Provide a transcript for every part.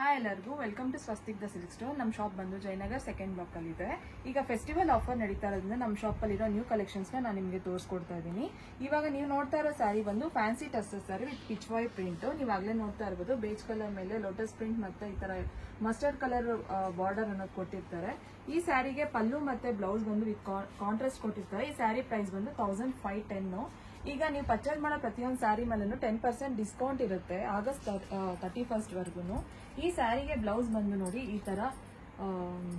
Hi ಎಲ್ಲರಿಗೂ welcome to Swastik the silk store. ನಮ್ಮ shop ಬಂದು ಜಯನಗರ್ ಸೆಕೆಂಡ್ ಬ್ಲಾಕ್ ಅಲ್ಲಿ ಇದೆ. ಈಗ ಫೆಸ್ಟಿವಲ್ ಆಫರ್ ನಡೀತಾ ಇರೋದ್ರಿಂದ ನಮ್ಮ ಶಾಪ್ ಅಲ್ಲಿರೋ ನ್ಯೂ ಕಲೆಕ್ಷನ್ಸ್ ನಾನು ನಿಮಗೆ ತೋರಿಸ್ಕೊಡ್ತಾ ಇದ್ದೀನಿ. ಇವಾಗ ನೀವು ನೋಡ್ತಾ ಇರೋ ಸ್ಯಾರಿ ಬಂದು fancy tussar sari with Pichwai print. ನೀವಾಗಲೇ ನೋಡ್ತಾ ಇರ್ಬೋದು ಬೇಜ್ ಕಲರ್ ಮೇಲೆ ಲೋಟಸ್ ಪ್ರಿಂಟ್ ಮತ್ತೆ ಈ ತರ ಮಸ್ಟರ್ಡ್ ಕಲರ್ ಬಾರ್ಡರ್ ಅನ್ನೋದು ಕೊಟ್ಟಿರ್ತಾರೆ. ಈ ಸ್ಯಾರಿಗೆ ಪಲ್ಲು ಮತ್ತೆ ಬ್ಲೌಸ್ ಬಂದು ವಿತ್ ಕಾಂಟ್ರಾಸ್ಟ್ ಕೊಟ್ಟಿರ್ತಾರೆ. ಈ ಸ್ಯಾರಿ ಪ್ರೈಸ್ ಬಂದು 1510. ಈಗ ನೀವು ಪರ್ಚೇಸ್ ಮಾಡೋ ಪ್ರತಿಯೊಂದು ಸ್ಯಾರಿ ಮೇಲೂ 10% ಡಿಸ್ಕೌಂಟ್ ಇರುತ್ತೆ ಆಗಸ್ಟ್ 31st ವರ್ಗು. ಈ ಸ್ಯಾರಿಗೆ ಬ್ಲೌಸ್ ಬಂದು ನೋಡಿ ಈ ತರ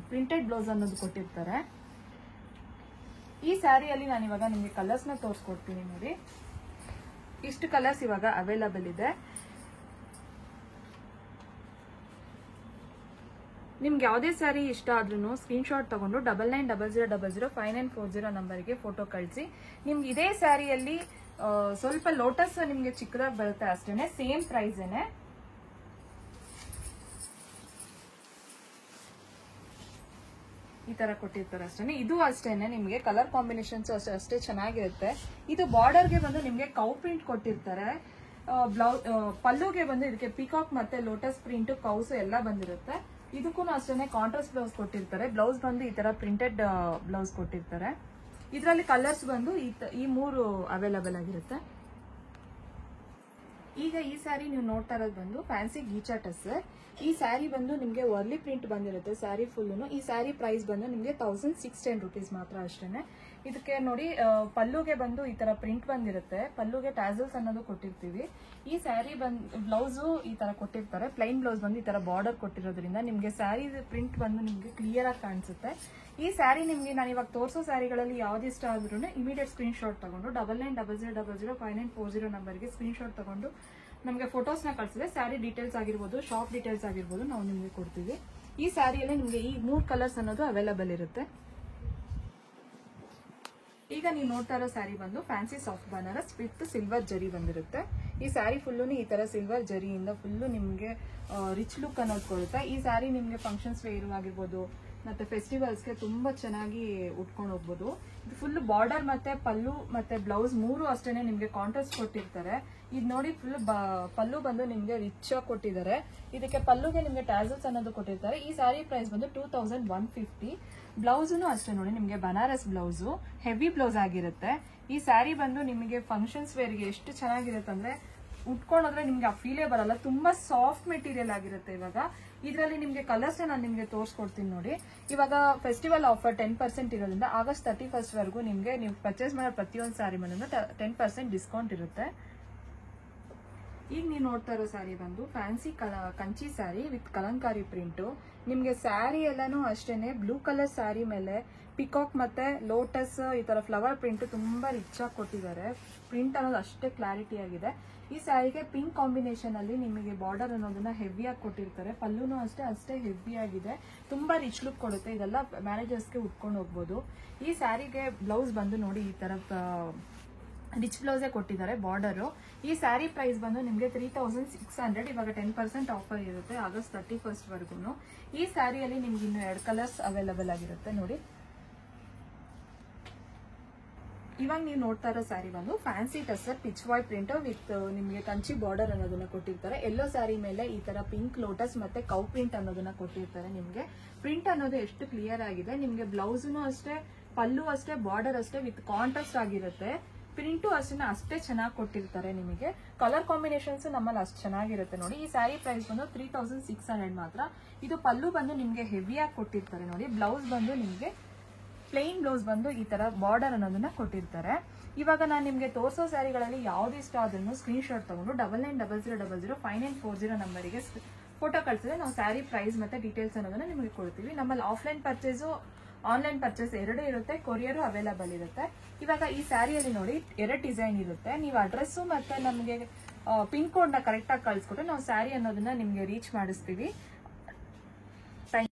ಪ್ರಿಂಟೆಡ್ ಬ್ಲೌಸ್ ಅನ್ನೋದು ಕೊಟ್ಟಿರ್ತಾರೆ. ಈ ಸ್ಯಾರಿಯಲ್ಲಿ ನಾನು ಇವಾಗ ನಿಮಗೆ ಕಲರ್ಸ್ ನ ತೋರಿಸ್ಕೊಡ್ತೀನಿ ನೋಡಿ. ಇಷ್ಟು ಕಲರ್ಸ್ ಇವಾಗ ಅವೈಲಬಲ್ ಇದೆ. ನಿಮ್ಗೆ ಯಾವುದೇ ಸ್ಯಾರಿ ಇಷ್ಟ ಆದ್ರೂ ಸ್ಕ್ರೀನ್ ಶಾಟ್ ತಗೊಂಡು 9900005940 ನಂಬರ್ಗೆ ಫೋಟೋ ಕಳಿಸಿ. ನಿಮ್ಗೆ ಇದೇ ಸ್ಯಾರಿಯಲ್ಲಿ ಸ್ವಲ್ಪ ಲೋಟಸ್ ನಿಮ್ಗೆ ಚಿಕ್ಕದಾಗಿ ಬರುತ್ತೆ ಅಷ್ಟೇನೆ, ಸೇಮ್ ಪ್ರೈಸ್ ಏನೆ. ಈ ತರ ಕೊಟ್ಟಿರ್ತಾರೆ ಅಷ್ಟೇನೆ. ಇದು ಅಷ್ಟೇನೆ ನಿಮ್ಗೆ ಕಲರ್ ಕಾಂಬಿನೇಷನ್ಸ್ ಅಷ್ಟೇ ಚೆನ್ನಾಗಿರುತ್ತೆ. ಇದು ಬಾರ್ಡರ್ಗೆ ಬಂದು ನಿಮ್ಗೆ ಕೌ ಪ್ರಿಂಟ್ ಕೊಟ್ಟಿರ್ತಾರೆ. ಬ್ಲೌಸ್ ಪಲ್ಲುಗೆ ಬಂದು ಇದಕ್ಕೆ ಪಿಕಾಕ್ ಮತ್ತೆ ಲೋಟಸ್ ಪ್ರಿಂಟ್ ಕೌಸ್ ಎಲ್ಲ ಬಂದಿರುತ್ತೆ. ಇದಕ್ಕೂ ಅಷ್ಟೇ ಕಾಂಟ್ರಾಸ್ಟ್ ಬ್ಲೌಸ್ ಕೊಟ್ಟಿರ್ತಾರೆ. ಬ್ಲೌಸ್ ಬಂದು ಈ ತರ ಪ್ರಿಂಟೆಡ್ ಬ್ಲೌಸ್ ಕೊಟ್ಟಿರ್ತಾರೆ. ಇದರಲ್ಲಿ ಕಲರ್ಸ್ ಬಂದು ಈ 3 ಅವೈಲಬಲ್ ಆಗಿರುತ್ತೆ. ಈಗ ಈ ಸ್ಯಾರಿ ನೀವು ನೋಡ್ತಾ ಇರೋದು ಬಂದು ಫ್ಯಾನ್ಸಿ ಗೀಚಾ ಟಸ್ಸರ್. ಈ ಸ್ಯಾರಿ ಬಂದು ನಿಮ್ಗೆ ವರ್ಲಿ ಪ್ರಿಂಟ್ ಬಂದಿರುತ್ತೆ ಸ್ಯಾರಿ ಫುಲ್ಲು. ಈ ಸ್ಯಾರಿ ಪ್ರೈಸ್ ಬಂದು ನಿಮ್ಗೆ 1610 rupees ಮಾತ್ರ ಅಷ್ಟೇನೆ. ಇದಕ್ಕೆ ನೋಡಿ ಪಲ್ಲುಗೆ ಬಂದು ಈ ತರ ಪ್ರಿಂಟ್ ಬಂದಿರುತ್ತೆ. ಪಲ್ಲುಗೆ ಟ್ಯಾಸಲ್ಸ್ ಅನ್ನೋದು ಕೊಟ್ಟಿರ್ತೀವಿ. ಈ ಸ್ಯಾರಿ ಬ್ಲೌಸು ಈ ತರ ಕೊಟ್ಟಿರ್ತಾರೆ. ಪ್ಲೈನ್ ಬ್ಲೌಸ್ ಬಂದು ಈ ತರ ಬಾರ್ಡರ್ ಕೊಟ್ಟಿರೋದ್ರಿಂದ ನಿಮ್ಗೆ ಸ್ಯಾರಿ ಪ್ರಿಂಟ್ ಬಂದು ನಿಮ್ಗೆ ಕ್ಲಿಯರ್ ಆಗಿ ಕಾಣಿಸುತ್ತೆ. ಈ ಸ್ಯಾರಿ ನಿಮ್ಗೆ ನಾನು ಇವಾಗ ತೋರಿಸೋ ಸ್ಯಾರಿಗಳಲ್ಲಿ ಯಾವ್ದು ಇಷ್ಟ ಆದ್ರೂ ಇಮಿಡಿಯೇಟ್ ಸ್ಕ್ರೀನ್ ಶಾಟ್ ತಗೊಂಡು 9900005940 ನಂಬರ್ಗೆ ಸ್ಕ್ರೀನ್ ಶಾಟ್ ತಗೊಂಡು ನಮಗೆ ಫೋಟೋಸ್ ನ ಕಳಿಸಿದ್ರೆ ಸ್ಯಾರಿ ಡೀಟೇಲ್ಸ್ ಆಗಿರ್ಬೋದು, ಶಾಪ್ ಡೀಟೇಲ್ಸ್ ಆಗಿರ್ಬೋದು ನಾವು ನಿಮ್ಗೆ ಕೊಡ್ತೀವಿ. ಈ ಸ್ಯಾರಿಯಲ್ಲಿ ನಿಮ್ಗೆ ಈ 3 ಕಲರ್ಸ್ ಅನ್ನೋದು ಅವೈಲಬಲ್ ಇರುತ್ತೆ. ಈಗ ನೀವು ನೋಡ್ತಾ ಇರೋ ಸ್ಯಾರಿ ಬಂದು fancy soft Banaras with silver ಜರಿ ಬಂದಿರುತ್ತೆ. ಈ ಸ್ಯಾರಿ ಫುಲ್ಲು ಈ ತರ ಸಿಲ್ವರ್ ಜರಿಯಿಂದ ಫುಲ್ಲು ನಿಮ್ಗೆ ರಿಚ್ ಲುಕ್ ಅನ್ನೋದು ಕೊಡುತ್ತೆ. ಈ ಸ್ಯಾರಿ ನಿಮ್ಗೆ ಫಂಕ್ಷನ್ಸ್ ವೇರ್ ಆಗಿರ್ಬೋದು ಮತ್ತೆ ಫೆಸ್ಟಿವಲ್ಸ್ಗೆ ತುಂಬಾ ಚೆನ್ನಾಗಿ ಉಟ್ಕೊಂಡು ಹೋಗ್ಬೋದು. ಇದು ಫುಲ್ ಬಾರ್ಡರ್ ಮತ್ತೆ ಪಲ್ಲು ಮತ್ತೆ ಬ್ಲೌಸ್ 3 ಅಷ್ಟೇನೆ ನಿಮ್ಗೆ ಕಾಂಟ್ರಾಸ್ಟ್ ಕೊಟ್ಟಿರ್ತಾರೆ. ಇದು ನೋಡಿ ಫುಲ್ ಪಲ್ಲು ಬಂದು ನಿಮ್ಗೆ ರಿಚ್ ಆಗಿ ಕೊಟ್ಟಿದ್ದಾರೆ. ಇದಕ್ಕೆ ಪಲ್ಲುಗೆ ನಿಮ್ಗೆ ಟ್ಯಾಸಲ್ಸ್ ಅನ್ನೋದು ಕೊಟ್ಟಿರ್ತಾರೆ. ಈ ಸ್ಯಾರಿ ಪ್ರೈಸ್ ಬಂದು 2150. ಬ್ಲೌಸ್ನು ಅಷ್ಟೇ ನೋಡಿ ನಿಮ್ಗೆ ಬನಾರಸ್ ಬ್ಲೌಸು ಹೆವಿ ಬ್ಲೌಸ್ ಆಗಿರುತ್ತೆ. ಈ ಸ್ಯಾರಿ ಬಂದು ನಿಮಗೆ ಫಂಕ್ಷನ್ಸ್ ವೇರ್ಗೆ ಎಷ್ಟು ಚೆನ್ನಾಗಿರುತ್ತೆ ಅಂದ್ರೆ ಉಟ್ಕೊಂಡ್ರೆ ನಿಮ್ಗೆ ಆ ಫೀಲೇ ಬರಲ್ಲ. ತುಂಬಾ ಸಾಫ್ಟ್ ಮೆಟೀರಿಯಲ್ ಆಗಿರುತ್ತೆ. ಇವಾಗ ಇದರಲ್ಲಿ ನಿಮ್ಗೆ ಕಲರ್ಸ್ ನಾನು ನಿಮ್ಗೆ ತೋರಿಸ್ಕೊಡ್ತೀನಿ ನೋಡಿ. ಇವಾಗ ಫೆಸ್ಟಿವಲ್ ಆಫರ್ 10% ಇರೋದ್ರಿಂದ ಆಗಸ್ಟ್ 31st ವರ್ಗೂ ನಿಮ್ಗೆ ನೀವು ಪರ್ಚೇಸ್ ಮಾಡೋ ಪ್ರತಿಯೊಂದು ಸ್ಯಾರಿ ಮೇಲೂ 10% ಡಿಸ್ಕೌಂಟ್ ಇರುತ್ತೆ. ಈಗ ನೀವು ನೋಡ್ತಾ ಇರೋ ಸ್ಯಾರಿ ಬಂದು fancy Kanchi sari with Kalamkari print. ನಿಮ್ಗೆ ಸ್ಯಾರಿ ಎಲ್ಲಾನು ಅಷ್ಟೇನೆ ಬ್ಲೂ ಕಲರ್ ಸ್ಯಾರಿ ಮೇಲೆ ಪಿಕಾಕ್ ಮತ್ತೆ ಲೋಟಸ್ ಈ ತರ ಫ್ಲವರ್ ಪ್ರಿಂಟ್ ತುಂಬಾ ರಿಚ್ ಆಗಿ ಕೊಟ್ಟಿದ್ದಾರೆ. ಪ್ರಿಂಟ್ ಅನ್ನೋದು ಅಷ್ಟೇ ಕ್ಲಾರಿಟಿ ಆಗಿದೆ. ಈ ಸ್ಯಾರಿಗೆ ಪಿಂಕ್ ಕಾಂಬಿನೇಷನ್ ಅಲ್ಲಿ ನಿಮಗೆ ಬಾರ್ಡರ್ ಅನ್ನೋದನ್ನ ಹೆವಿಯಾಗಿ ಕೊಟ್ಟಿರ್ತಾರೆ. ಪಲ್ಲುನು ಅಷ್ಟೇ ಹೆವಿ ಆಗಿದೆ. ತುಂಬಾ ರಿಚ್ ಲುಕ್ ಕೊಡುತ್ತೆ. ಇದೆಲ್ಲ ಮ್ಯಾರೇಜರ್ಸ್ಗೆ ಉಟ್ಕೊಂಡು ಹೋಗ್ಬೋದು. ಈ ಸ್ಯಾರಿಗೆ ಬ್ಲೌಸ್ ಬಂದು ನೋಡಿ ಈ ತರ ರಿಚ್ ಬ್ಲೌಸೇ ಕೊಟ್ಟಿದ್ದಾರೆ ಬಾರ್ಡರು. ಈ ಸ್ಯಾರಿ ಪ್ರೈಸ್ ಬಂದು ನಿಮಗೆ 3600. ಇವಾಗ 10% ಆಫರ್ ಇರುತ್ತೆ ಆಗಸ್ಟ್ 31st ವರ್ಗು. ಈ ಸ್ಯಾರಿಯಲ್ಲಿ ನಿಮ್ಗೆ ಇನ್ನು 2 ಕಲರ್ಸ್ ಅವೈಲಬಲ್ ಆಗಿರುತ್ತೆ ನೋಡಿ. ಇವಾಗ ನೀವು ನೋಡ್ತಾ ಇರೋ ಸ್ಯಾರಿ ಬಂದು fancy tussar pitch Y print with ನಿಮಗೆ ಕಂಚಿ ಬಾರ್ಡರ್ ಅನ್ನೋದನ್ನ ಕೊಟ್ಟಿರ್ತಾರೆ. ಎಲ್ಲೋ ಸ್ಯಾರಿ ಮೇಲೆ ಈ ತರ ಪಿಂಕ್ ಲೋಟಸ್ ಮತ್ತೆ ಕೌ ಪ್ರಿಂಟ್ ಅನ್ನೋದನ್ನ ಕೊಟ್ಟಿರ್ತಾರೆ. ನಿಮ್ಗೆ ಪ್ರಿಂಟ್ ಅನ್ನೋದು ಎಷ್ಟು ಕ್ಲಿಯರ್ ಆಗಿದೆ. ನಿಮ್ಗೆ ಬ್ಲೌಸ್ನು ಅಷ್ಟೇ, ಪಲ್ಲು ಅಷ್ಟೇ, ಬಾರ್ಡರ್ ಅಷ್ಟೇ ವಿತ್ ಕಾಂಟ್ರಾಸ್ಟ್ ಆಗಿರುತ್ತೆ. ಪ್ರಿಂಟು ಅಷ್ಟೇ ಚೆನ್ನಾಗಿ ಕೊಟ್ಟಿರ್ತಾರೆ. ನಿಮಗೆ ಕಲರ್ ಕಾಂಬಿನೇಷನ್ಸ್ ನಮ್ಮಲ್ಲಿ ಅಷ್ಟು ಚೆನ್ನಾಗಿರುತ್ತೆ ನೋಡಿ. ಈ ಸ್ಯಾರಿ ಪ್ರೈಸ್ ಬಂದು 3600 ಮಾತ್ರ. ಇದು ಪಲ್ಲು ಬಂದು ನಿಮ್ಗೆ ಹೆವಿಯಾಗಿ ಕೊಟ್ಟಿರ್ತಾರೆ ನೋಡಿ. ಬ್ಲೌಸ್ ಬಂದು ನಿಮ್ಗೆ ಪ್ಲೇನ್ ಬ್ಲೌಸ್ ಬಂದು ಈ ತರ ಬಾರ್ಡರ್ ಅನ್ನೋದನ್ನ ಕೊಟ್ಟಿರ್ತಾರೆ. ಇವಾಗ ನಾನು ನಿಮ್ಗೆ ತೋರಿಸೋ ಸ್ಯಾರಿಗಳಲ್ಲಿ ಯಾವ್ದು ಇಷ್ಟ ಆದ್ರೂ ಸ್ಕ್ರೀನ್ ಶಾಟ್ ತಗೊಂಡು 9900005940 ನಂಬರಿಗೆ ಫೋಟೋ ಕಳಿಸಿದ್ರೆ ನಾವು ಸ್ಯಾರಿ ಪ್ರೈಸ್ ಮತ್ತೆ ಡೀಟೇಲ್ಸ್ ಅನ್ನೋದನ್ನ ನಿಮಗೆ ಕೊಡ್ತೀವಿ. ನಮ್ಮಲ್ಲಿ ಆಫ್ಲೈನ್ ಪರ್ಚೇಸು ಆನ್ಲೈನ್ ಪರ್ಚೇಸ್ 2 ಇರುತ್ತೆ. ಕೊರಿಯರ್ ಅವೈಲಬಲ್ ಇರುತ್ತೆ. ಇವಾಗ ಈ ಸ್ಯಾರಿಯಲ್ಲಿ ನೋಡಿ 2 ಡಿಸೈನ್ ಇರುತ್ತೆ. ನೀವು ಅಡ್ರೆಸ್ ಮತ್ತೆ ನಮಗೆ ಪಿನ್ ಕೋಡ್ ನ ಕರೆಕ್ಟ್ ಆಗಿ ಕಳಿಸ್ಕೊಟ್ರೆ ನಾವು ಸ್ಯಾರಿ ಅನ್ನೋದನ್ನ ನಿಮ್ಗೆ ರೀಚ್ ಮಾಡಿಸ್ತೀವಿ.